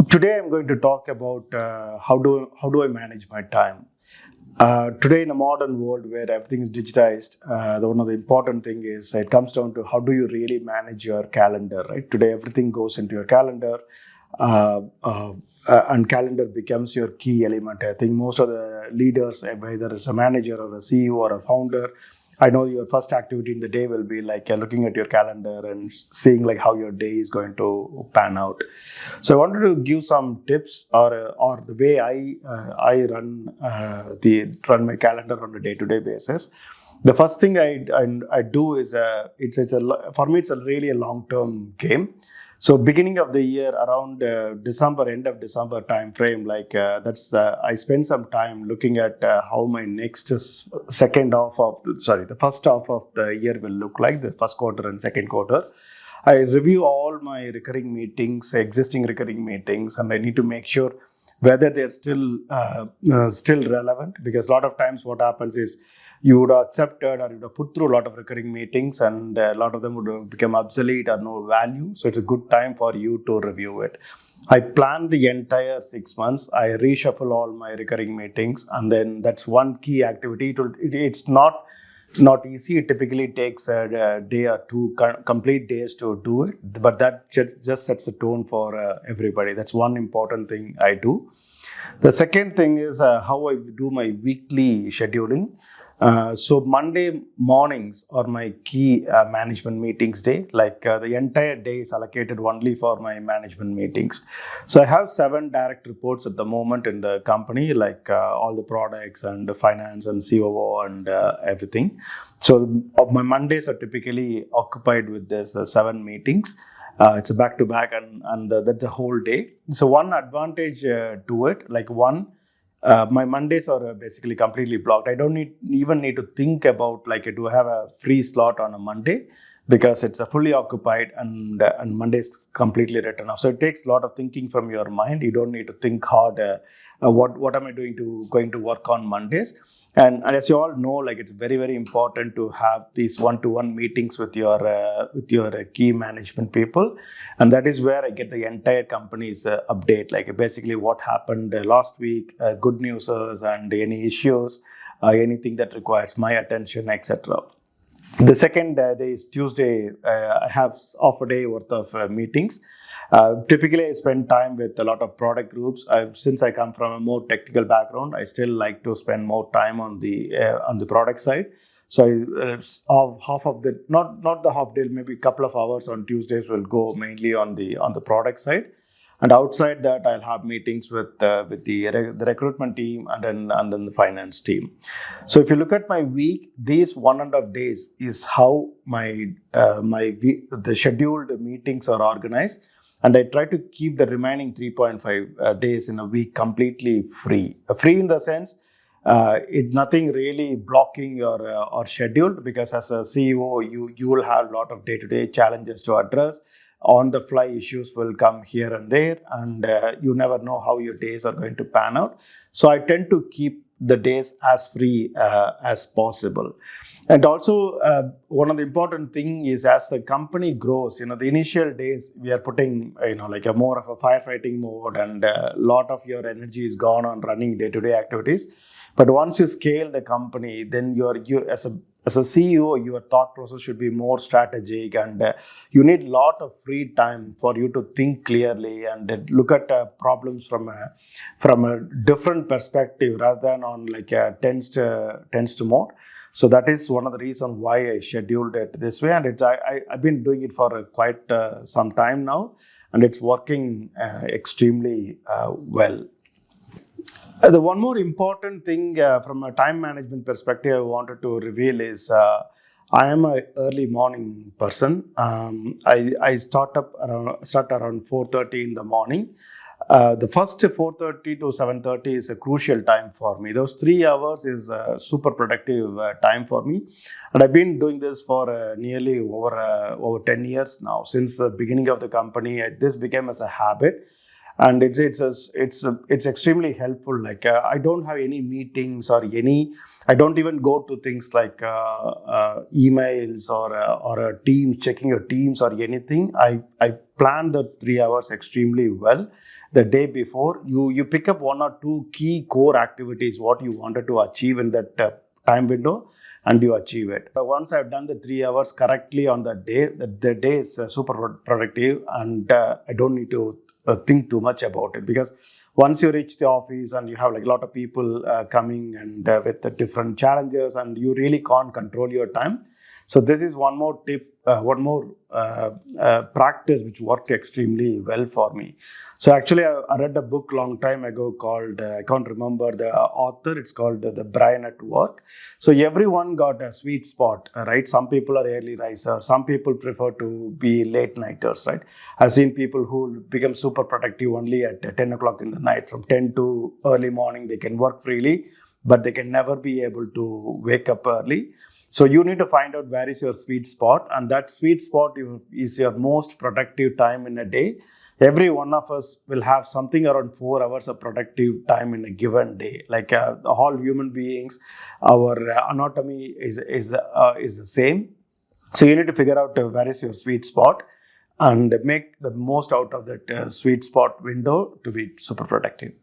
Today I'm going to talk about how do I manage my time. Today in a modern world where everything is digitized, one of the important thing is it comes down to how do you really manage your calendar, right? Today everything goes into your calendar, uh, uh, and calendar becomes your key element. I think most of the leaders, whether it's a manager or a CEO or a founder, I know your first activity in the day will be like looking at your calendar and seeing like how your day is going to pan out. So I wanted to give some tips or the way I run my calendar on a day to day basis. The first thing I do is for me it's a really a long term game. So beginning of the year around December, end of December time frame, that's I spend some time looking at how my the first half of the year will look like, the first quarter and second quarter. I review all my recurring meetings, existing recurring meetings, and I need to make sure whether they're still relevant. Because a lot of times, what happens is you would have accepted or you would have put through a lot of recurring meetings, and a lot of them would have become obsolete or no value. So it's a good time for you to review it. I plan the entire 6 months. I reshuffle all my recurring meetings, and then that's one key activity. It's not easy. It typically takes a day or two complete days to do it, but that just sets the tone for everybody. That's one important thing I do. The second thing is how I do my weekly scheduling. So Monday mornings are my key management meetings day. The entire day is allocated only for my management meetings. So I have 7 direct reports at the moment in the company, all the products and the finance and COO and everything. So my Mondays are typically occupied with this 7 meetings. It's a back-to-back and that's a whole day. So one advantage to it, my Mondays are basically completely blocked. I don't even need to think about do I have a free slot on a Monday, because it's a fully occupied and Monday is completely written off. So it takes a lot of thinking from your mind. You don't need to think hard. What am I going to work on Mondays? And as you all know, it's very, very important to have these one-to-one meetings with your key management people, and that is where I get the entire company's update, basically what happened last week, good news and any issues, anything that requires my attention, etc. The second day is Tuesday. I have half a day worth of meetings. Typically, I spend time with a lot of product groups. Since I come from a more technical background, I still like to spend more time on the product side. So half of the not the half day, maybe a couple of hours on Tuesdays will go mainly on the product side. And outside that, I'll have meetings with the recruitment team and then the finance team. So if you look at my week, these 1.5 days is how the scheduled meetings are organized. And I try to keep the remaining 3.5 days in a week completely free. Free in the sense, it's nothing really blocking or scheduled, because as a CEO, you will have a lot of day-to-day challenges to address. On the fly issues will come here and there, and you never know how your days are going to pan out. So I tend to keep the days as free as possible. And also, one of the important thing is, as the company grows, the initial days we are putting, a more of a firefighting mode, and a lot of your energy is gone on running day-to-day activities. But once you scale the company, then you as a CEO, your thought process should be more strategic, and you need a lot of free time for you to think clearly and look at problems from a different perspective, rather than on a tensed mode. So that is one of the reasons why I scheduled it this way, and I've been doing it for quite some time now, and it's working extremely well. The one more important thing from a time management perspective I wanted to reveal is I am an early morning person. I start around 4:30 in the morning. The first 4:30 to 7:30 is a crucial time for me. Those 3 hours is a super productive time for me, and I've been doing this for nearly over 10 years now. Since the beginning of the company, this became as a habit. and it's extremely helpful. Like I don't have any meetings or any. I don't even go to things like emails or Teams, checking your Teams or anything. I plan the 3 hours extremely well. The day before, you pick up one or two key core activities what you wanted to achieve in that time window, and you achieve it. But once I've done the 3 hours correctly on that day, the day is super productive, and I don't need to think too much about it, because once you reach the office and you have like a lot of people coming and with the different challenges, and you really can't control your time. So this is one more tip, one more practice which worked extremely well for me. So actually, I read a book long time ago called, I can't remember the author, it's called The Brain at Work. So everyone got a sweet spot, right? Some people are early risers, some people prefer to be late nighters, right? I've seen people who become super productive only at 10 o'clock in the night. From 10 to early morning, they can work freely, but they can never be able to wake up early. So you need to find out where is your sweet spot, and that sweet spot is your most productive time in a day. Every one of us will have something around 4 hours of productive time in a given day. Like all human beings, our anatomy is the same. So you need to figure out where is your sweet spot and make the most out of that sweet spot window to be super productive.